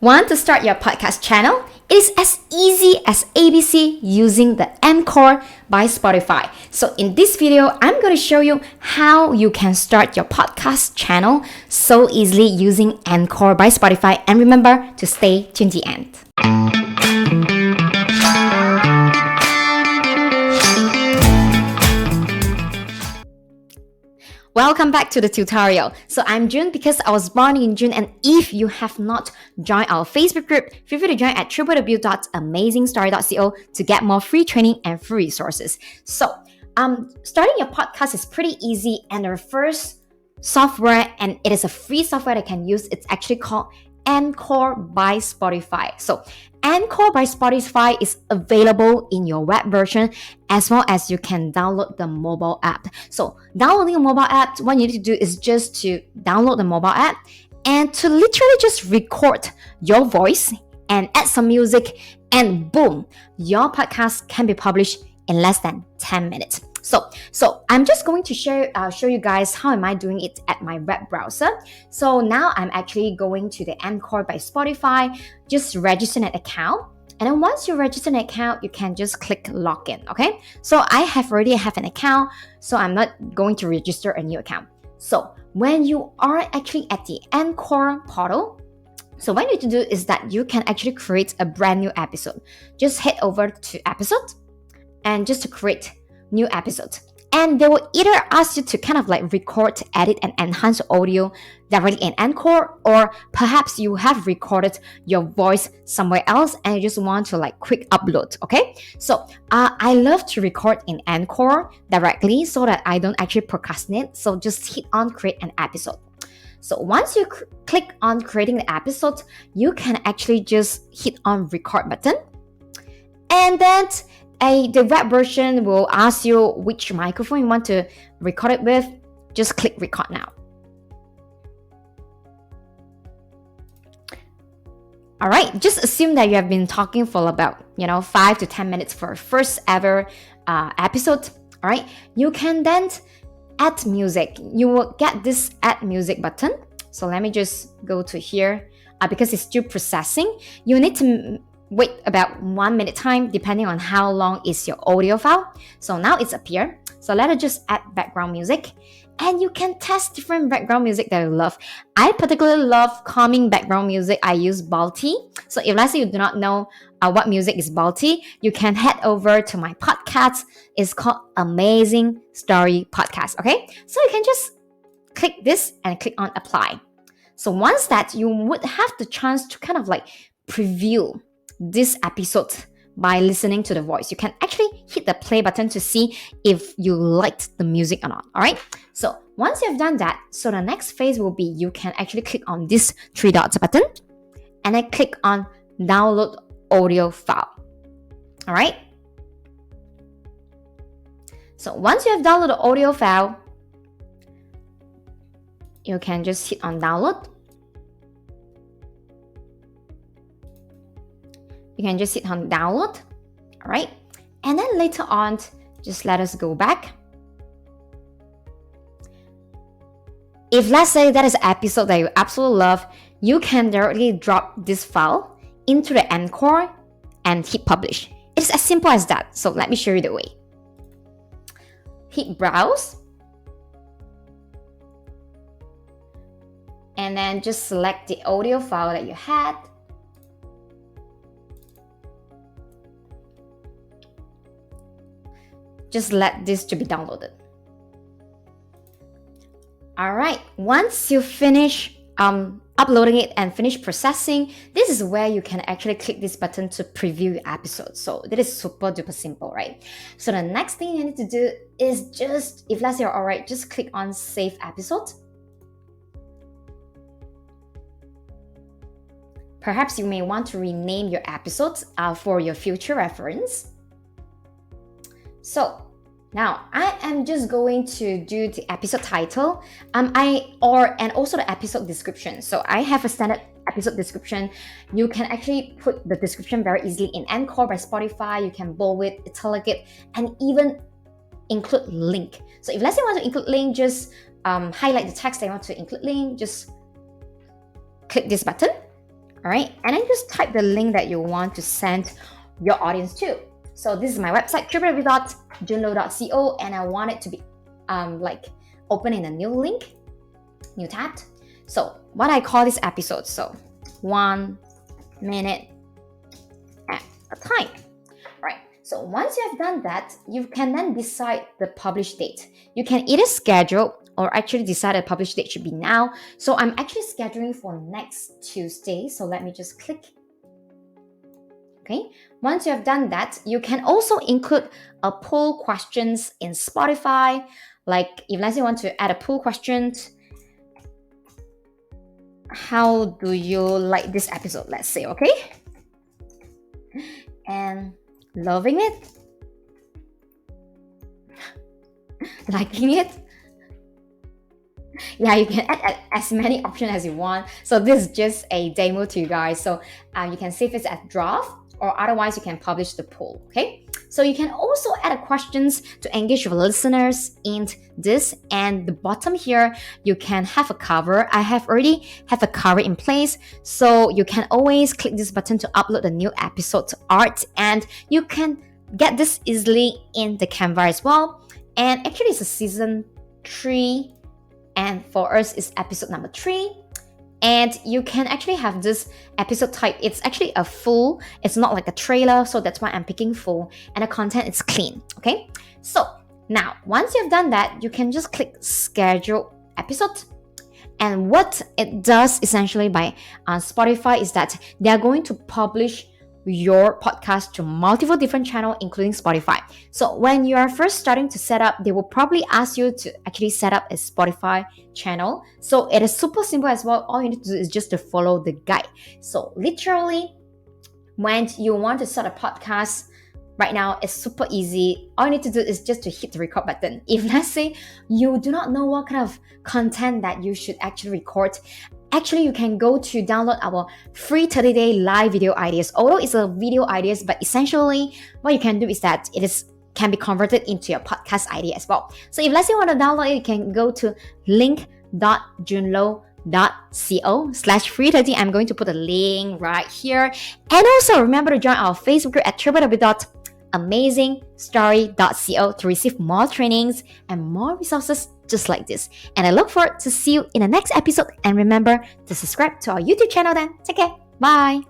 Want to start your podcast channel? It is as easy as ABC using the Encore by Spotify. So in this video, I'm going to show you how you can start your podcast channel so easily using Encore by Spotify. And remember to stay tuned to the end. Welcome back to the tutorial. So I'm June because I was born in June, and if you have not joined our Facebook group, feel free to join at www.amazingstory.co to get more free training and free resources. So starting your podcast is pretty easy, and the first software, and it is a free software that you can use, it's actually called Encore by Spotify. So Encore by Spotify is available in your web version as well as you can download the mobile app. So downloading a mobile app, what you need to do is just to download the mobile app and to literally just record your voice and add some music, and boom, your podcast can be published in less than 10 minutes. So I'm just going to show you guys how am I doing it at my web browser. So now I'm actually going to the Encore by Spotify, just register an account. And then once you register an account, you can just click login, okay? So I already have an account, so I'm not going to register a new account. So when you are actually at the Encore portal, so what you need to do is that you can actually create a brand new episode. Just head over to episode and just to create new episode, and they will either ask you to kind of like record, edit, and enhance audio directly in Encore, or perhaps you have recorded your voice somewhere else and you just want to like quick upload. Okay, so I love to record in Encore directly so that I don't actually procrastinate. So just hit on create an episode. So once you click on creating the episode, you can actually just hit on record button, and then the web version will ask you which microphone you want to record it with. Just click record now. All right, just assume that you have been talking for about 5 to 10 minutes for first ever episode. All right, you can then add music. You will get this add music button. So let me just go to here because it's still processing. You need to wait about 1 minute time depending on how long is your audio file. So now it's appeared. So let us just add background music, and you can test different background music that you love. I particularly love calming background music. I use Balti. So if let's say you do not know what music is Balti, you can head over to my podcast. It's called Amazing Story Podcast. Okay, so you can just click this and click on apply. So once that, you would have the chance to kind of like preview this episode by listening to the voice. You can actually hit the play button to see if you liked the music or not. All right, so once you've done that, so the next phase will be you can actually click on this 3 dots button and then click on download audio file. All right, so once you have downloaded the audio file, you can just hit on download. You can just hit on download, all right? And then later on, just let us go back. If let's say that is an episode that you absolutely love, you can directly drop this file into the Encore and hit publish. It's as simple as that. So let me show you the way. Hit browse. And then just select the audio file that you had. Just let this to be downloaded. All right, once you finish uploading it and finish processing, this is where you can actually click this button to preview your episode. So that is super duper simple, right? So the next thing you need to do is just, if let's say you're all right, just click on save episode. Perhaps you may want to rename your episodes for your future reference. So now I am just going to do the episode title and also the episode description. So I have a standard episode description. You can actually put the description very easily in Encore by Spotify. You can bold it, italic it, and even include link. So if let's say you want to include link, just highlight the text that you want to include link, just click this button. All right, and then just type the link that you want to send your audience to. So this is my website, www.junlo.co, and I want it to be like open in a new link, new tab. So what I call this episode, so 1 minute at a time. Right. So once you have done that, you can then decide the publish date. You can either schedule or actually decide a publish date should be now. So I'm actually scheduling for next Tuesday. So let me just click. Okay. Once you have done that, you can also include a poll questions in Spotify. Like if let's say you want to add a poll question, how do you like this episode? Let's say, okay. And loving it, liking it. Yeah, you can add as many options as you want. So this is just a demo to you guys. So you can save it as draft, or otherwise you can publish the poll. Okay. So you can also add questions to engage your listeners in this. And the bottom here, you can have a cover. I have already have a cover in place. So you can always click this button to upload a new episode to art. And you can get this easily in the Canva as well. And actually it's a season 3. And for us, it's episode number 3. And you can actually have this episode type. It's actually a full. It's not like a trailer. So that's why I'm picking full. And the content is clean. Okay. So now, once you've done that, you can just click schedule episode. And what it does essentially by Spotify is that they're going to publish your podcast to multiple different channels, including Spotify. So when you are first starting to set up, they will probably ask you to actually set up a Spotify channel. So it is super simple as well. All you need to do is just to follow the guide. So literally, when you want to start a podcast, right now it's super easy. All you need to do is just to hit the record button. If let's say you do not know what kind of content that you should actually record, actually you can go to download our free 30-day live video ideas. Although it's a video ideas, but essentially what you can do is that can be converted into your podcast idea as well. So if let's say you want to download it, you can go to link.junlo.co/free30. I'm going to put a link right here. And also remember to join our Facebook group at www.amazingstory.co to receive more trainings and more resources just like this. And I look forward to see you in the next episode. And remember to subscribe to our YouTube channel then. Take care. Bye.